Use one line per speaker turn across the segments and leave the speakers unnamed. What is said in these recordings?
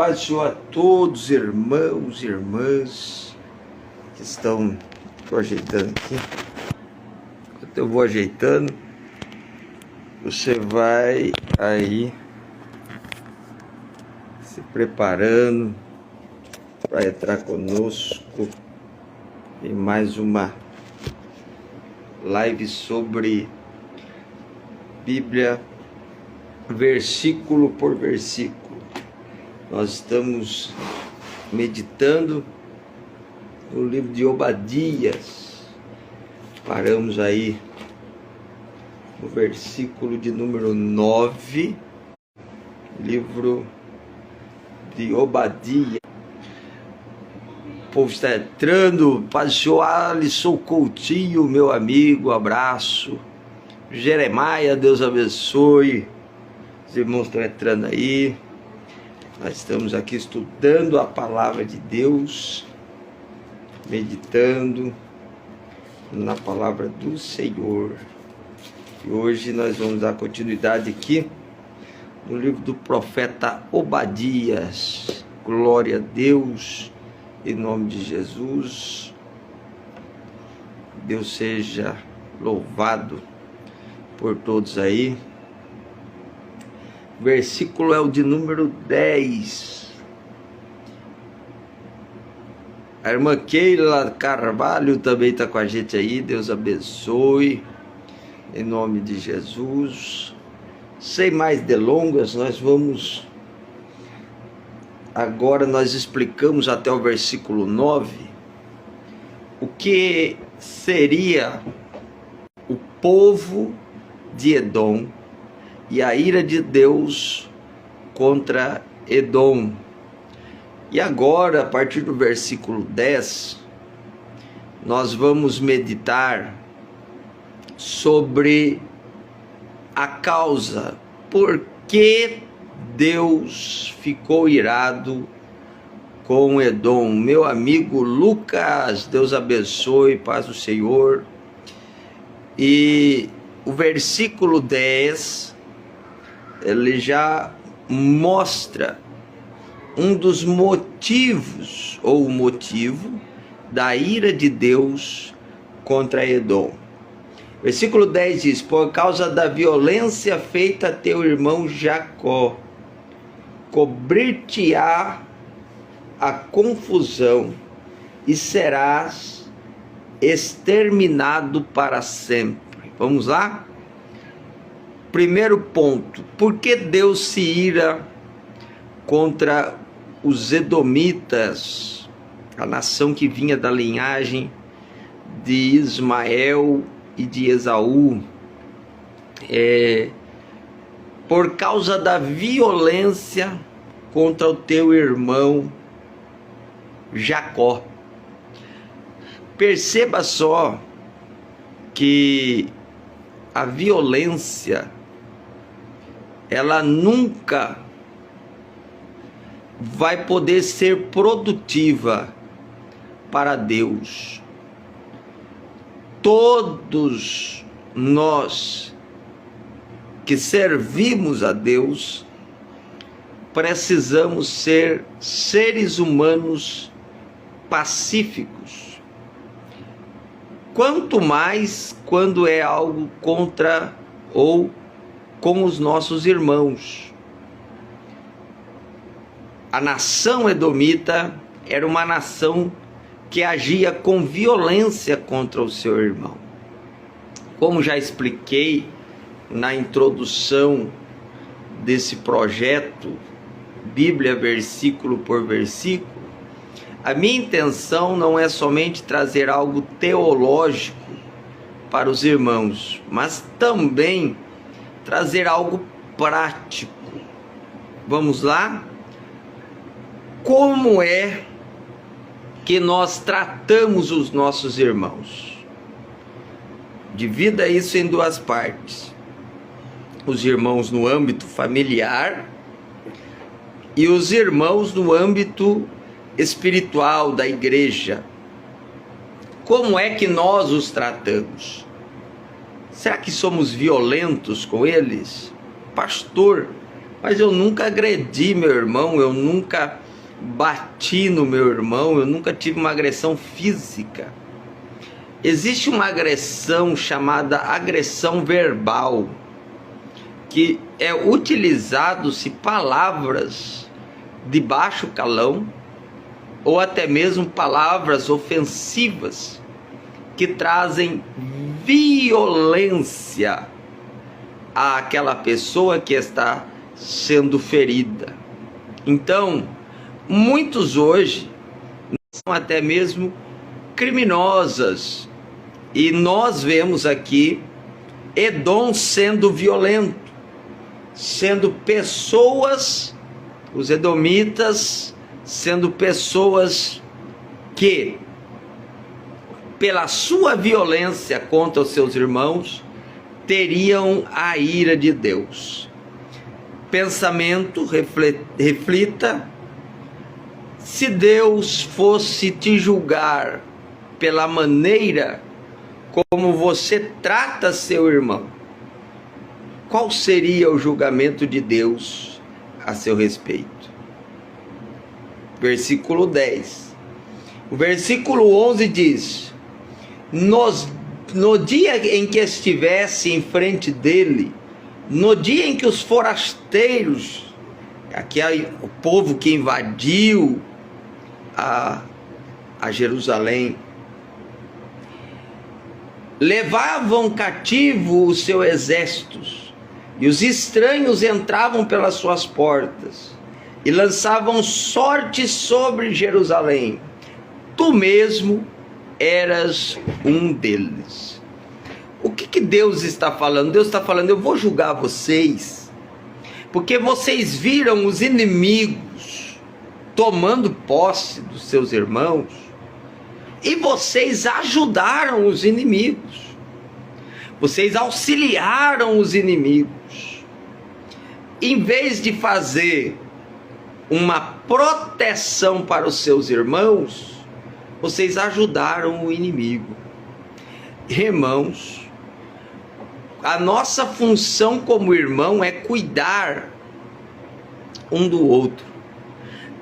Paz do Senhor a todos, irmãos e irmãs que estão ajeitando aqui. Enquanto eu vou ajeitando, você vai aí se preparando para entrar conosco em mais uma live sobre Bíblia, versículo por versículo. Nós estamos meditando no livro de Obadias. Paramos aí no versículo de número 9, livro de Obadias. O povo está entrando. Paz do Senhor, Alisson Coutinho, meu amigo, abraço. Jeremias, Deus abençoe. Os irmãos estão entrando aí. Nós estamos aqui estudando a palavra de Deus, meditando na palavra do Senhor. E hoje nós vamos dar continuidade aqui no livro do profeta Obadias. Glória a Deus, em nome de Jesus. Deus seja louvado por todos aí. Versículo é o de número 10. A irmã Keila Carvalho também está com a gente aí. Deus abençoe, em nome de Jesus. Sem mais delongas, agora nós explicamos até o versículo 9 o que seria o povo de Edom e a ira de Deus contra Edom. E agora, a partir do versículo 10, nós vamos meditar sobre a causa, por que Deus ficou irado com Edom. Meu amigo Lucas, Deus abençoe, paz do Senhor. E o versículo 10, ele já mostra um dos motivos, ou o motivo, da ira de Deus contra Edom. Versículo 10 diz: por causa da violência feita a teu irmão Jacó, cobrir-te-á a confusão, e serás exterminado para sempre. Vamos lá? Primeiro ponto: por que Deus se ira contra os edomitas, a nação que vinha da linhagem de Ismael e de Esaú? Por causa da violência contra o teu irmão Jacó. Perceba só que a violência, ela nunca vai poder ser produtiva para Deus. Todos nós que servimos a Deus precisamos ser seres humanos pacíficos. Quanto mais quando é algo contra ou com os nossos irmãos. A nação edomita era uma nação que agia com violência contra o seu irmão. Como já expliquei na introdução desse projeto, Bíblia versículo por versículo, a minha intenção não é somente trazer algo teológico para os irmãos, mas também trazer algo prático. Vamos lá? Como é que nós tratamos os nossos irmãos? Divida isso em duas partes: os irmãos no âmbito familiar e os irmãos no âmbito espiritual da igreja. Como é que nós os tratamos? Será que somos violentos com eles? Pastor, Mas eu nunca agredi meu irmão, eu nunca bati no meu irmão, eu nunca tive uma agressão física. Existe uma agressão chamada agressão verbal, que é utilizado-se palavras de baixo calão, ou até mesmo palavras ofensivas, que trazem violência àquela pessoa que está sendo ferida. Então, muitos hoje são até mesmo criminosas, e nós vemos aqui Edom sendo violento, sendo pessoas, os edomitas sendo pessoas que, pela sua violência contra os seus irmãos, teriam a ira de Deus. Pensamento, reflita: se Deus fosse te julgar pela maneira como você trata seu irmão, qual seria o julgamento de Deus a seu respeito? Versículo 10. O versículo 11 diz: no dia em que estivesse em frente dele, no dia em que os forasteiros, aqui é o povo que invadiu a Jerusalém, levavam cativo os seus exércitos, e os estranhos entravam pelas suas portas, e lançavam sorte sobre Jerusalém, tu mesmo eras um deles. O que Deus está falando? Deus está falando: eu vou julgar vocês, porque vocês viram os inimigos tomando posse dos seus irmãos, e vocês ajudaram os inimigos, vocês auxiliaram os inimigos, em vez de fazer uma proteção para os seus irmãos, vocês ajudaram o inimigo. Irmãos, a nossa função como irmão é cuidar um do outro,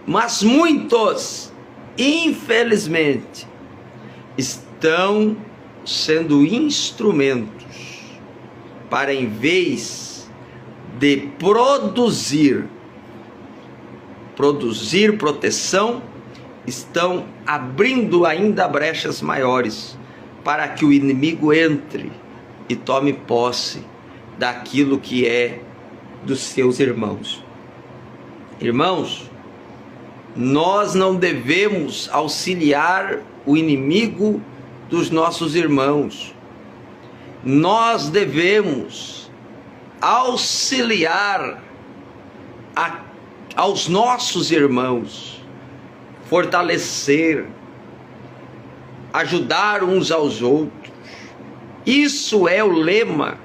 mas muitos, infelizmente, estão sendo instrumentos para, em vez de produzir proteção, estão abrindo ainda brechas maiores para que o inimigo entre e tome posse daquilo que é dos seus irmãos. Irmãos, nós não devemos auxiliar o inimigo dos nossos irmãos. Nós devemos auxiliar aos nossos irmãos, fortalecer, ajudar uns aos outros. Isso é o lema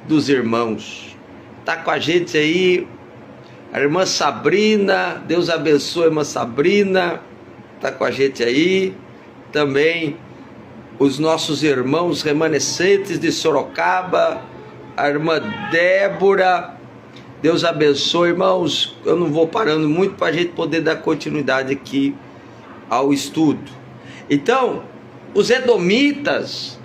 dos irmãos. Está com a gente aí a irmã Sabrina, Deus abençoe a irmã Sabrina, está com a gente aí. Também os nossos irmãos remanescentes de Sorocaba, a irmã Débora, Deus abençoe, irmãos. Eu não vou parando muito para a gente poder dar continuidade aqui ao estudo. Então, os edomitas,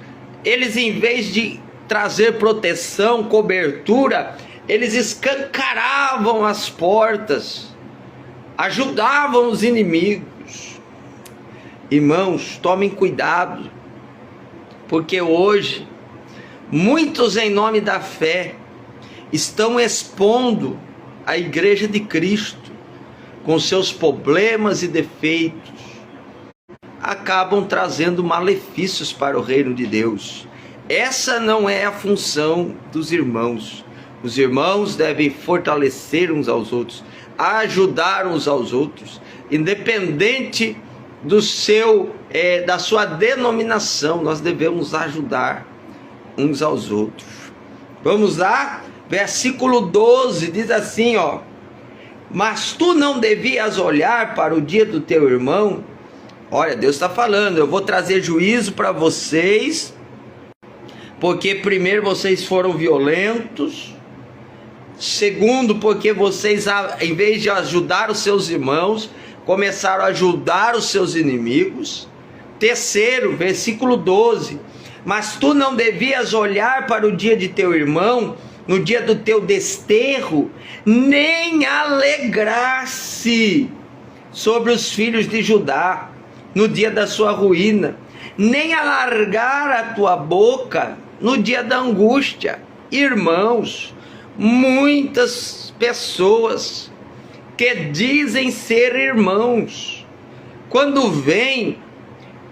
eles, em vez de trazer proteção, cobertura, eles escancaravam as portas, ajudavam os inimigos. Irmãos, tomem cuidado, porque hoje muitos, em nome da fé, estão expondo a igreja de Cristo com seus problemas e defeitos, acabam trazendo malefícios para o reino de Deus. Essa não é a função dos irmãos. Os irmãos devem fortalecer uns aos outros, ajudar uns aos outros, independente da sua denominação. Nós devemos ajudar uns aos outros. Vamos lá? Versículo 12 diz assim, ó: mas tu não devias olhar para o dia do teu irmão. Olha, Deus está falando: eu vou trazer juízo para vocês, porque primeiro vocês foram violentos, Segundo, porque vocês, em vez de ajudar os seus irmãos, começaram a ajudar os seus inimigos. Terceiro, versículo 12: mas tu não devias olhar para o dia de teu irmão, no dia do teu desterro, nem alegrar-se sobre os filhos de Judá, no dia da sua ruína, nem alargar a tua boca no dia da angústia. Irmãos, muitas pessoas que dizem ser irmãos, quando vem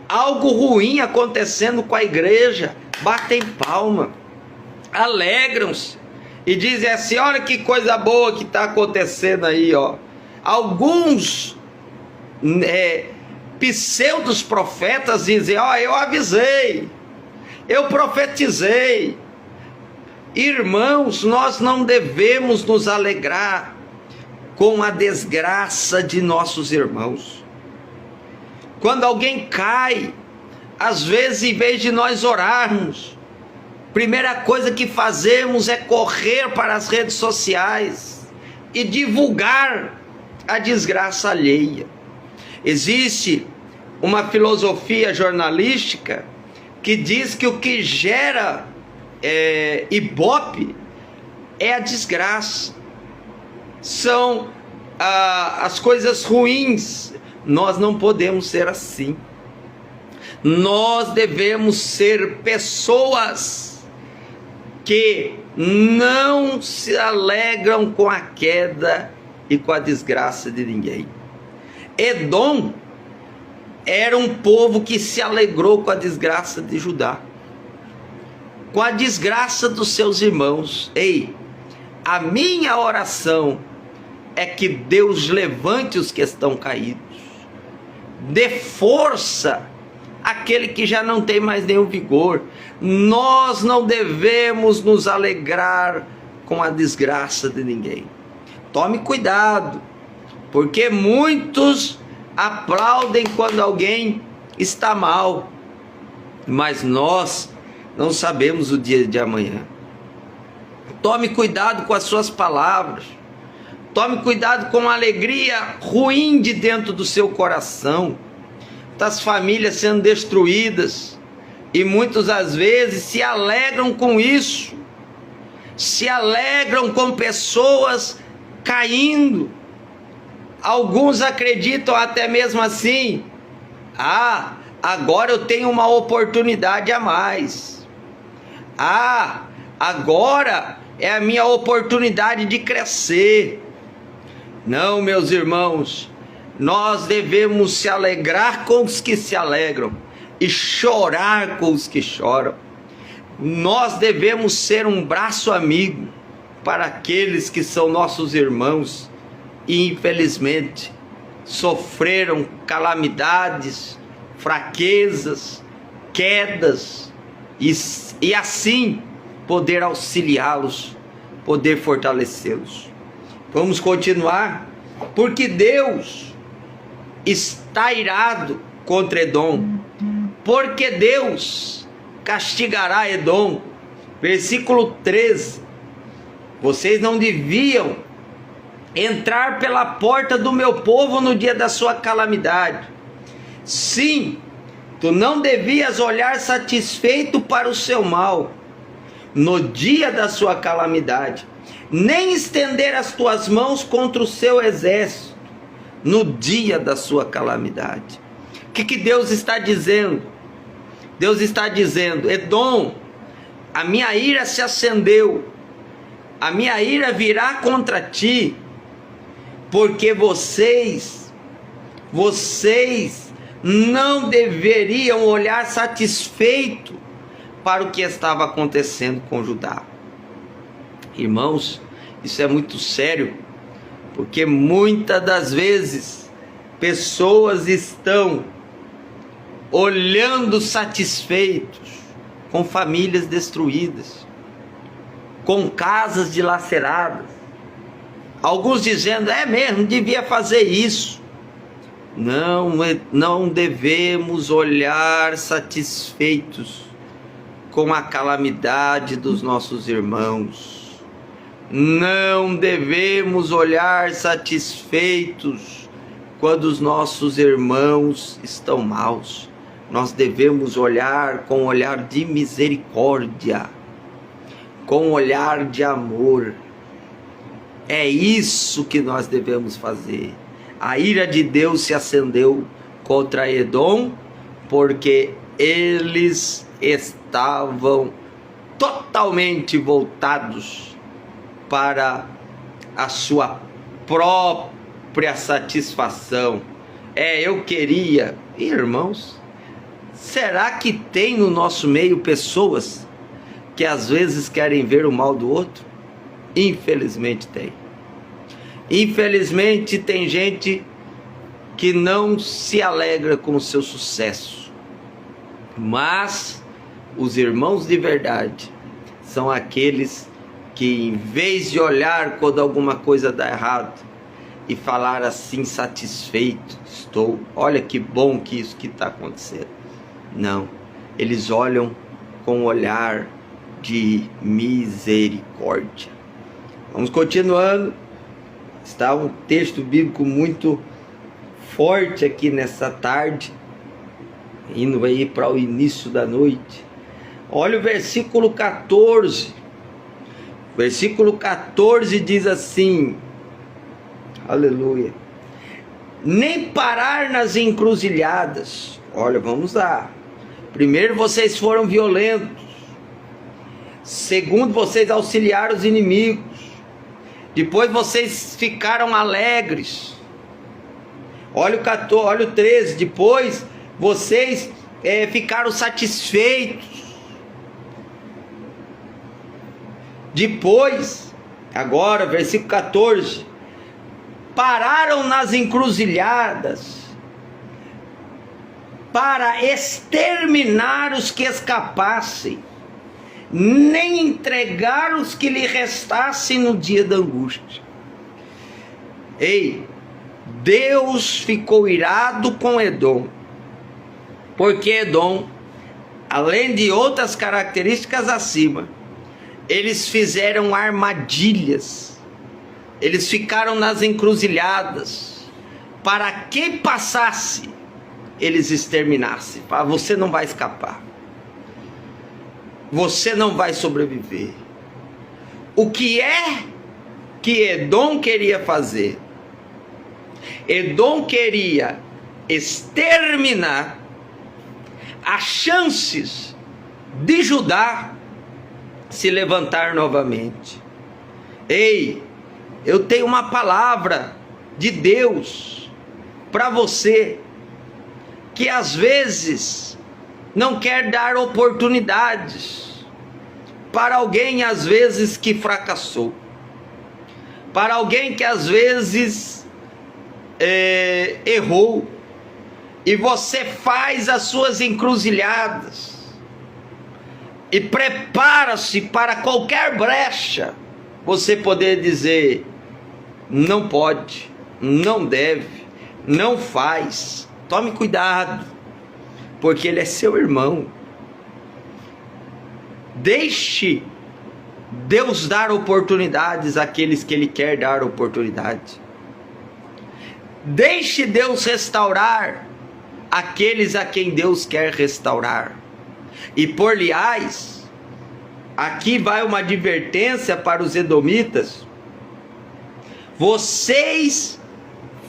algo ruim acontecendo com a igreja, batem palma, alegram-se e dizem assim: olha que coisa boa que está acontecendo aí, ó. Alguns pseudos profetas dizem: ó, eu avisei, eu profetizei. Irmãos, nós não devemos nos alegrar com a desgraça de nossos irmãos. Quando alguém cai, às vezes, em vez de nós orarmos, primeira coisa que fazemos é correr para as redes sociais e divulgar a desgraça alheia. Existe uma filosofia jornalística que diz que o que gera ibope é a desgraça, são as coisas ruins. Nós não podemos ser assim. Nós devemos ser pessoas que não se alegram com a queda e com a desgraça de ninguém. Edom era um povo que se alegrou com a desgraça de Judá, com a desgraça dos seus irmãos. Ei, a minha oração é que Deus levante os que estão caídos, dê força àquele que já não tem mais nenhum vigor. Nós não devemos nos alegrar com a desgraça de ninguém. Tome cuidado, porque muitos aplaudem quando alguém está mal, mas nós não sabemos o dia de amanhã. Tome cuidado com as suas palavras. Tome cuidado com a alegria ruim de dentro do seu coração. Das famílias sendo destruídas, e muitas às vezes se alegram com isso, se alegram com pessoas caindo. Alguns acreditam até mesmo assim: ah, agora eu tenho uma oportunidade a mais, ah, agora é a minha oportunidade de crescer. Não, meus irmãos, nós devemos se alegrar com os que se alegram e chorar com os que choram. Nós devemos ser um braço amigo para aqueles que são nossos irmãos e infelizmente sofreram calamidades, fraquezas, quedas, e assim poder auxiliá-los, poder fortalecê-los. Vamos continuar, porque Deus está irado contra Edom, porque Deus castigará Edom. Versículo 13: vocês não deviam entrar pela porta do meu povo no dia da sua calamidade. Sim, tu não devias olhar satisfeito para o seu mal no dia da sua calamidade, nem estender as tuas mãos contra o seu exército no dia da sua calamidade. O que Deus está dizendo? Deus está dizendo: Edom, a minha ira se acendeu, a minha ira virá contra ti, porque vocês não deveriam olhar satisfeito para o que estava acontecendo com Judá. Irmãos, isso é muito sério, porque muitas das vezes pessoas estão olhando satisfeitos com famílias destruídas, com casas dilaceradas, alguns dizendo: é mesmo, devia fazer isso. Não devemos olhar satisfeitos com a calamidade dos nossos irmãos. Não devemos olhar satisfeitos quando os nossos irmãos estão maus. Nós devemos olhar com um olhar de misericórdia, com um olhar de amor. É isso que nós devemos fazer. A ira de Deus se acendeu contra Edom, porque eles estavam totalmente voltados para a sua própria satisfação. Eu queria. Irmãos, será que tem no nosso meio pessoas que às vezes querem ver o mal do outro? Infelizmente tem. Infelizmente tem gente que não se alegra com o seu sucesso. Mas os irmãos de verdade são aqueles que, em vez de olhar quando alguma coisa dá errado e falar assim, satisfeito estou, olha que bom que isso que está acontecendo. Não, eles olham com um olhar de misericórdia. Vamos continuando. Está um texto bíblico muito forte aqui nessa tarde, indo aí para o início da noite. Olha o versículo 14. Versículo 14 diz assim, aleluia: nem parar nas encruzilhadas. Olha, vamos lá. Primeiro, vocês foram violentos. Segundo, vocês auxiliaram os inimigos. Depois vocês ficaram alegres. Olha o 14, olha o 13. Depois vocês ficaram satisfeitos. Depois, agora, versículo 14: pararam nas encruzilhadas para exterminar os que escapassem, nem entregar os que lhe restassem no dia da angústia. Ei, Deus ficou irado com Edom, porque Edom, além de outras características acima, eles fizeram armadilhas, eles ficaram nas encruzilhadas, para quem passasse, eles exterminassem. Você não vai escapar, você não vai sobreviver. O que é que Edom queria fazer? Edom queria exterminar as chances de Judá se levantar novamente. Ei, eu tenho uma palavra de Deus para você, que às vezes não quer dar oportunidades para alguém, às vezes, que fracassou, para alguém que às vezes errou, e você faz as suas encruzilhadas e prepara-se para qualquer brecha, você poder dizer: não pode, não deve, não faz. Tome cuidado, porque ele é seu irmão. Deixe Deus dar oportunidades àqueles que ele quer dar oportunidade. Deixe Deus restaurar aqueles a quem Deus quer restaurar. E por aliás, aqui vai uma advertência para os edomitas: vocês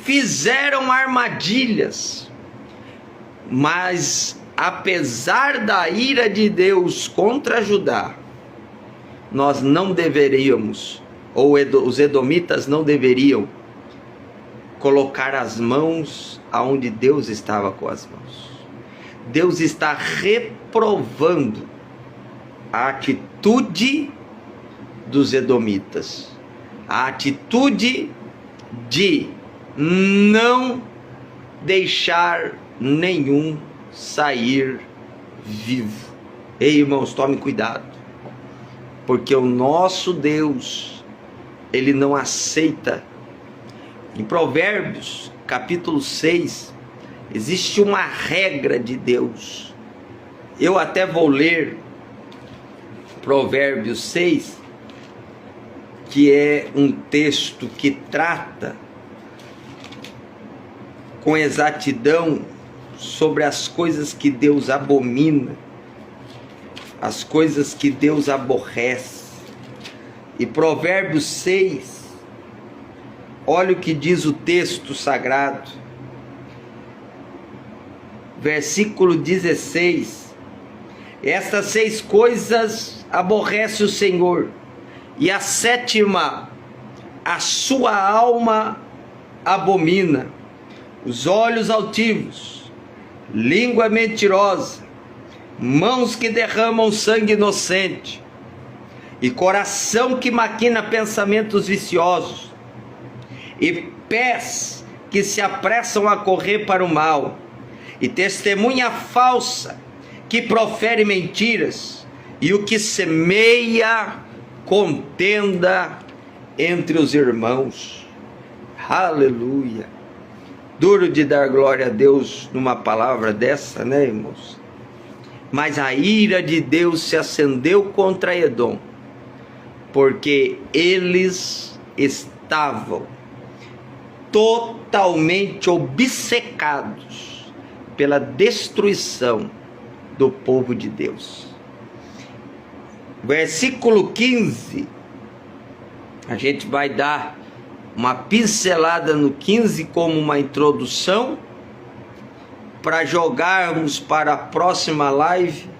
fizeram armadilhas, mas apesar da ira de Deus contra Judá, nós não deveríamos, ou os edomitas não deveriam, colocar as mãos aonde Deus estava com as mãos. Deus está reprovando a atitude dos edomitas, a atitude de não deixar nenhum sair vivo. Ei, irmãos, tome cuidado, porque o nosso Deus, ele não aceita. Em Provérbios, capítulo 6, existe uma regra de Deus. Eu até vou ler Provérbios 6, que é um texto que trata com exatidão sobre as coisas que Deus abomina, as coisas que Deus aborrece. E Provérbios 6, olha o que diz o texto sagrado, versículo 16: estas 6 coisas aborrece o Senhor, e a 7ª a sua alma abomina: os olhos altivos, língua mentirosa, mãos que derramam sangue inocente, e coração que maquina pensamentos viciosos, e pés que se apressam a correr para o mal, e testemunha falsa que profere mentiras, e o que semeia contenda entre os irmãos. Aleluia! Duro de dar glória a Deus numa palavra dessa, né, irmãos? Mas a ira de Deus se acendeu contra Edom, porque eles estavam totalmente obcecados pela destruição do povo de Deus. Versículo 15, a gente vai dar uma pincelada no 15 como uma introdução, para jogarmos para a próxima live.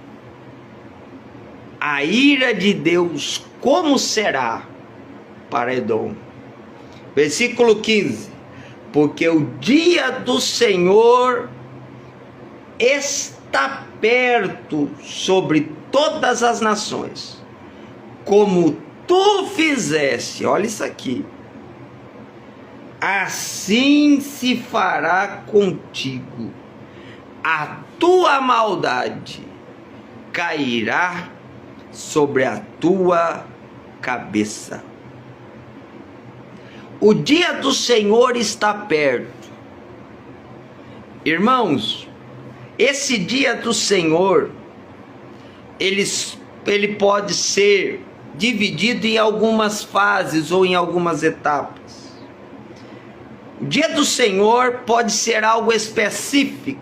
A ira de Deus como será para Edom. Versículo 15: porque o dia do Senhor está perto sobre todas as nações, como tu fizeste. Olha isso aqui: assim se fará contigo, a tua maldade cairá sobre a tua cabeça. O dia do Senhor está perto. Irmãos, esse dia do Senhor, ele pode ser dividido em algumas fases ou em algumas etapas. O dia do Senhor pode ser algo específico,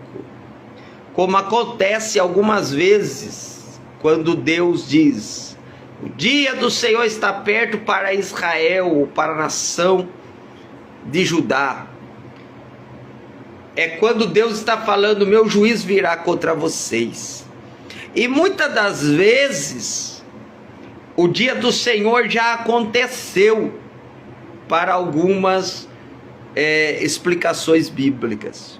como acontece algumas vezes quando Deus diz: o dia do Senhor está perto para Israel, ou para a nação de Judá. É quando Deus está falando: meu juízo virá contra vocês. E muitas das vezes o dia do Senhor já aconteceu para algumas explicações bíblicas.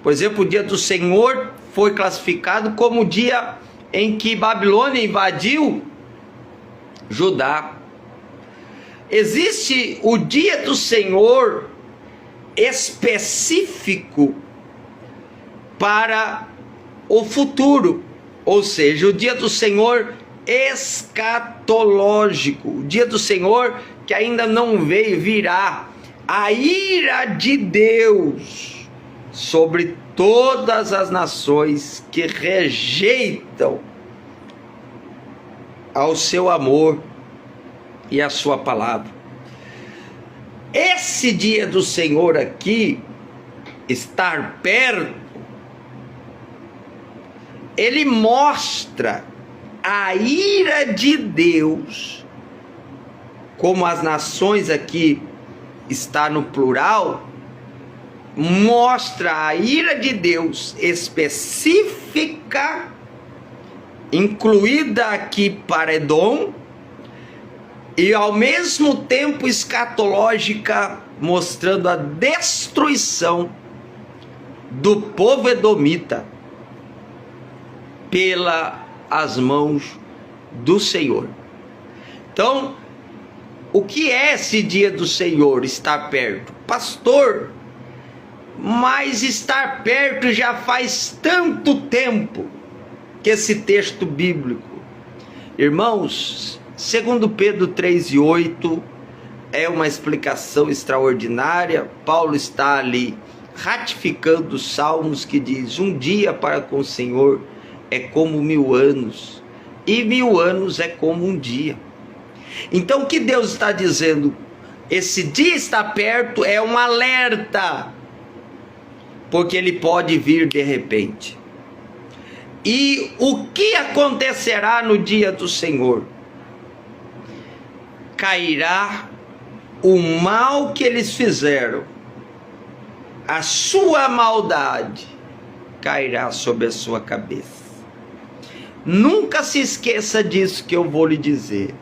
Por exemplo, o dia do Senhor foi classificado como o dia em que Babilônia invadiu Judá. Existe o dia do Senhor específico para o futuro, ou seja, o dia do Senhor escatológico, o dia do Senhor que ainda não veio, virá. A ira de Deus sobre todas as nações que rejeitam ao seu amor e a sua palavra. Esse dia do Senhor aqui, estar perto, ele mostra a ira de Deus, como as nações aqui está no plural, mostra a ira de Deus específica, incluída aqui para Edom, e ao mesmo tempo escatológica, mostrando a destruição do povo edomita pelas mãos do Senhor. Então, o que é esse dia do Senhor estar perto? Pastor, mas estar perto já faz tanto tempo que esse texto bíblico. Irmãos, segundo Pedro 3:8, é uma explicação extraordinária. Paulo está ali ratificando os salmos que diz: um dia para com o Senhor é como 1000 anos, e 1000 anos é como um dia. Então o que Deus está dizendo? Esse dia está perto, é um alerta, porque ele pode vir de repente. E o que acontecerá no dia do Senhor? Cairá o mal que eles fizeram, a sua maldade cairá sobre a sua cabeça. Nunca se esqueça disso que eu vou lhe dizer.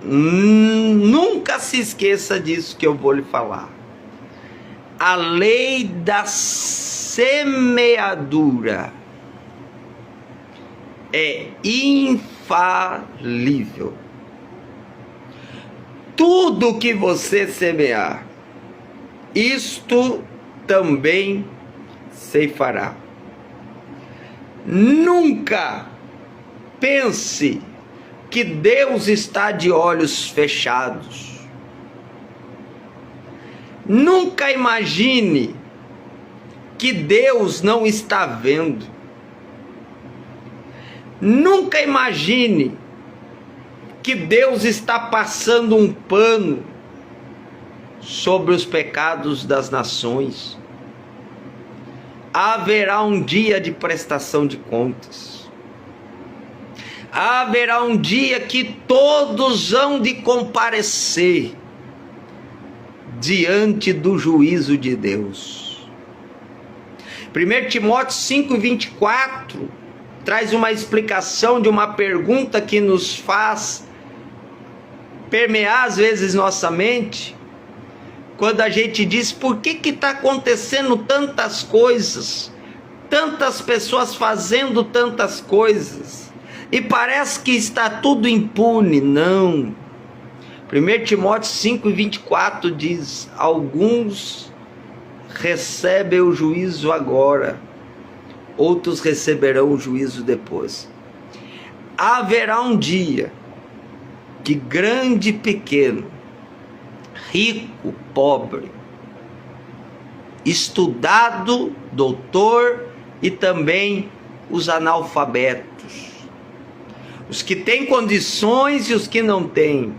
Nunca se esqueça disso que eu vou lhe falar. A lei da semeadura é infalível. Tudo que você semear, isto também ceifará. Nunca pense que Deus está de olhos fechados. Nunca imagine que Deus não está vendo. Nunca imagine que Deus está passando um pano sobre os pecados das nações. Haverá um dia de prestação de contas. Haverá um dia que todos hão de comparecer diante do juízo de Deus. 1 Timóteo 5:24 traz uma explicação de uma pergunta que nos faz permear às vezes nossa mente, quando a gente diz: por que está acontecendo tantas coisas, tantas pessoas fazendo tantas coisas, e parece que está tudo impune? Não. 1 Timóteo 5:24 diz: alguns recebem o juízo agora, outros receberão o juízo depois. Haverá um dia que grande e pequeno, rico, pobre, estudado, doutor e também os analfabetos, os que têm condições e os que não têm,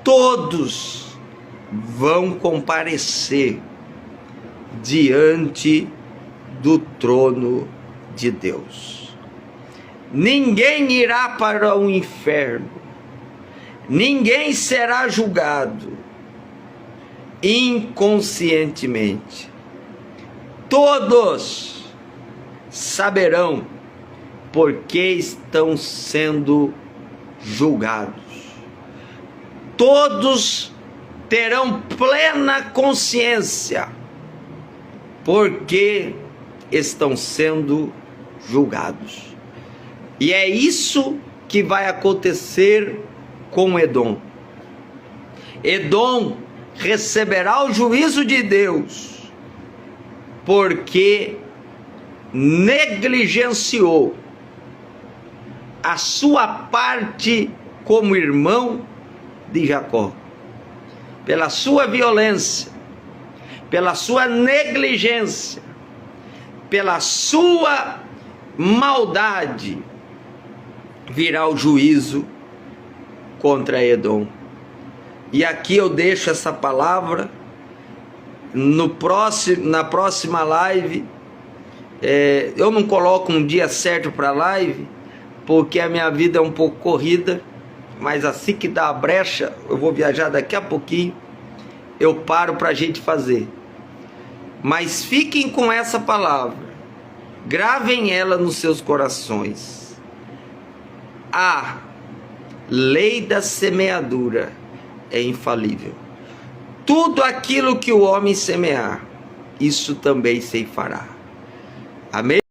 todos vão comparecer diante do trono de Deus. Ninguém irá para o inferno, ninguém será julgado inconscientemente. Todos saberão por que estão sendo julgados. Todos terão plena consciência porque estão sendo julgados. E é isso que vai acontecer com Edom. Edom receberá o juízo de Deus porque negligenciou a sua parte como irmão de Jacó. Pela sua violência, pela sua negligência, pela sua maldade, virá o juízo contra Edom. E aqui eu deixo essa palavra. Na próxima live, eu não coloco um dia certo para live, porque a minha vida é um pouco corrida, mas assim que dá a brecha, eu vou viajar daqui a pouquinho, eu paro para a gente fazer. Mas fiquem com essa palavra, gravem ela nos seus corações. A lei da semeadura é infalível. Tudo aquilo que o homem semear, isso também ceifará. Amém?